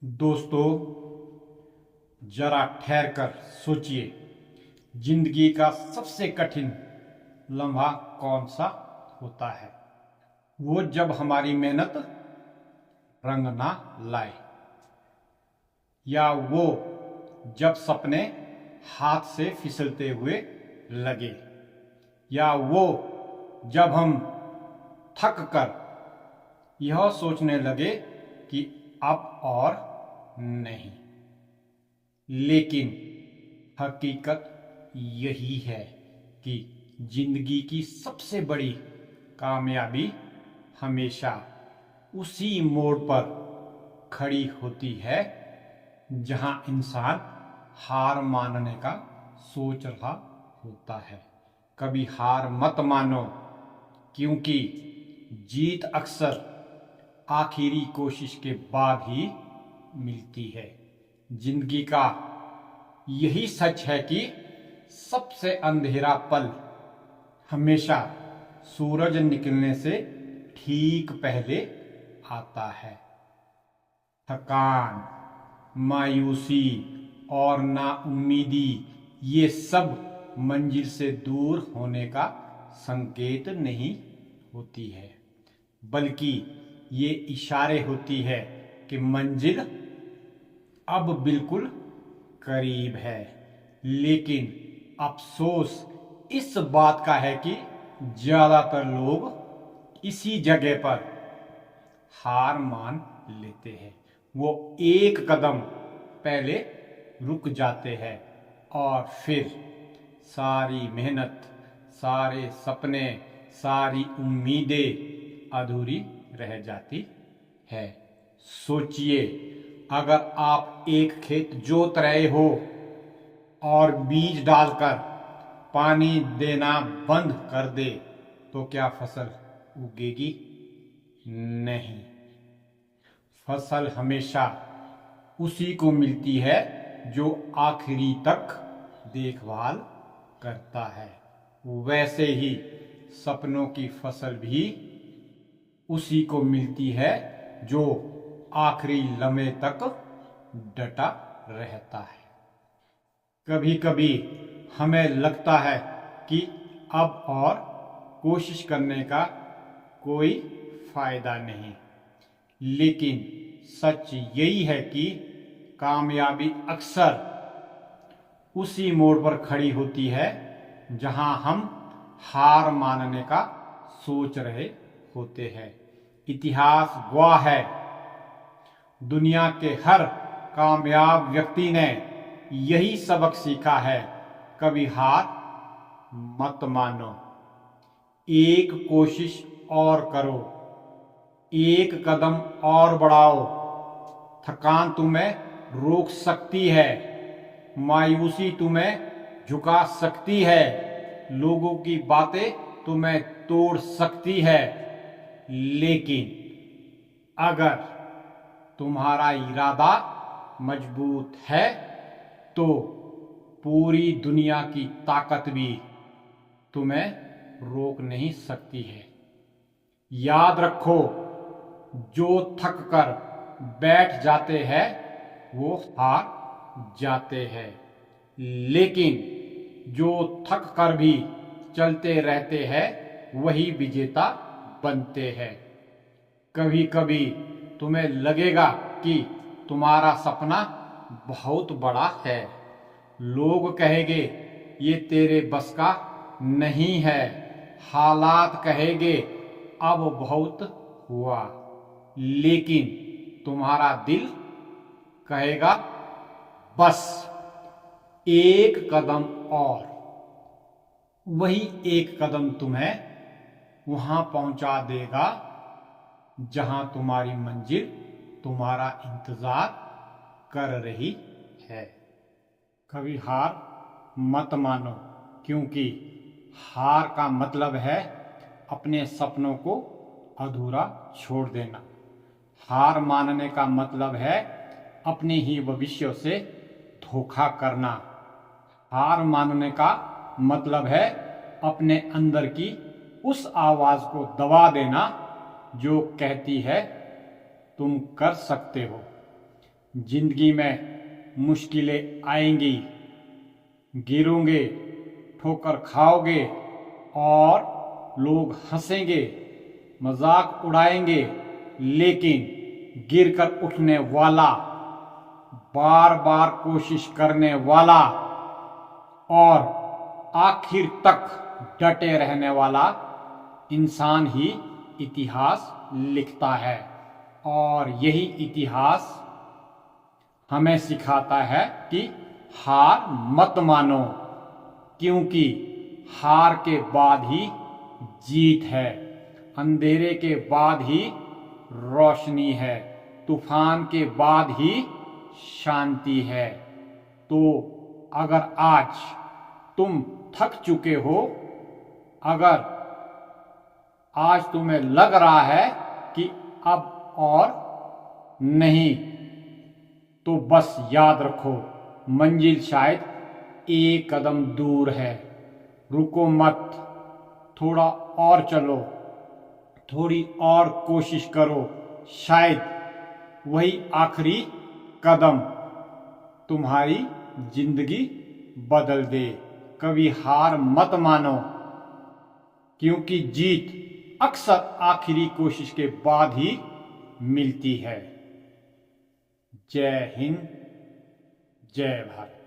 दोस्तों, जरा ठहर कर सोचिए, जिंदगी का सबसे कठिन लम्हा कौन सा होता है। वो जब हमारी मेहनत रंग ना लाए, या वो जब सपने हाथ से फिसलते हुए लगे, या वो जब हम थक कर यह सोचने लगे कि अब और नहीं। लेकिन हकीकत यही है कि जिंदगी की सबसे बड़ी कामयाबी हमेशा उसी मोड़ पर खड़ी होती है जहां इंसान हार मानने का सोच रहा होता है। कभी हार मत मानो, क्योंकि जीत अक्सर आखिरी कोशिश के बाद ही मिलती है। जिंदगी का यही सच है कि सबसे अंधेरा पल हमेशा सूरज निकलने से ठीक पहले आता है। थकान, मायूसी और नाउम्मीदी, ये सब मंजिल से दूर होने का संकेत नहीं होती है, बल्कि ये इशारे होती है कि मंजिल अब बिल्कुल करीब है। लेकिन अफसोस इस बात का है कि ज्यादातर लोग इसी जगह पर हार मान लेते हैं। वो एक कदम पहले रुक जाते हैं और फिर सारी मेहनत, सारे सपने, सारी उम्मीदें अधूरी रह जाती है। सोचिए, अगर आप एक खेत जोत रहे हो और बीज डालकर पानी देना बंद कर दे, तो क्या फसल उगेगी? नहीं। फसल हमेशा उसी को मिलती है जो आखिरी तक देखभाल करता है। वैसे ही सपनों की फसल भी उसी को मिलती है जो आखिरी लम्हे तक डटा रहता है। कभी कभी हमें लगता है कि अब और कोशिश करने का कोई फायदा नहीं, लेकिन सच यही है कि कामयाबी अक्सर उसी मोड़ पर खड़ी होती है जहां हम हार मानने का सोच रहे होते हैं। इतिहास गवाह है, दुनिया के हर कामयाब व्यक्ति ने यही सबक सीखा है। कभी हार मत मानो, एक कोशिश और करो, एक कदम और बढ़ाओ। थकान तुम्हें रोक सकती है, मायूसी तुम्हें झुका सकती है, लोगों की बातें तुम्हें तोड़ सकती है, लेकिन अगर तुम्हारा इरादा मजबूत है तो पूरी दुनिया की ताकत भी तुम्हें रोक नहीं सकती है। याद रखो, जो थक कर बैठ जाते हैं वो हार जाते हैं, लेकिन जो थक कर भी चलते रहते हैं वही विजेता बनते हैं। कभी कभी तुम्हें लगेगा कि तुम्हारा सपना बहुत बड़ा है, लोग कहेंगे ये तेरे बस का नहीं है, हालात कहेंगे अब बहुत हुआ, लेकिन तुम्हारा दिल कहेगा बस एक कदम और। वही एक कदम तुम्हें वहां पहुंचा देगा जहां तुम्हारी मंजिल तुम्हारा इंतजार कर रही है। कभी हार मत मानो, क्योंकि हार का मतलब है अपने सपनों को अधूरा छोड़ देना। हार मानने का मतलब है अपने ही भविष्य से धोखा करना। हार मानने का मतलब है अपने अंदर की उस आवाज को दबा देना जो कहती है तुम कर सकते हो। जिंदगी में मुश्किलें आएंगी, गिरोगे, ठोकर खाओगे और लोग हंसेंगे, मजाक उड़ाएंगे, लेकिन गिरकर उठने वाला, बार बार कोशिश करने वाला और आखिर तक डटे रहने वाला इंसान ही इतिहास लिखता है। और यही इतिहास हमें सिखाता है कि हार मत मानो, क्योंकि हार के बाद ही जीत है, अंधेरे के बाद ही रोशनी है, तूफान के बाद ही शांति है। तो अगर आज तुम थक चुके हो, अगर आज तुम्हें लग रहा है कि अब और नहीं, तो बस याद रखो, मंजिल शायद एक कदम दूर है। रुको मत, थोड़ा और चलो, थोड़ी और कोशिश करो, शायद वही आखिरी कदम तुम्हारी जिंदगी बदल दे। कभी हार मत मानो, क्योंकि जीत अक्सर आखिरी कोशिश के बाद ही मिलती है। जय हिंद, जय भारत।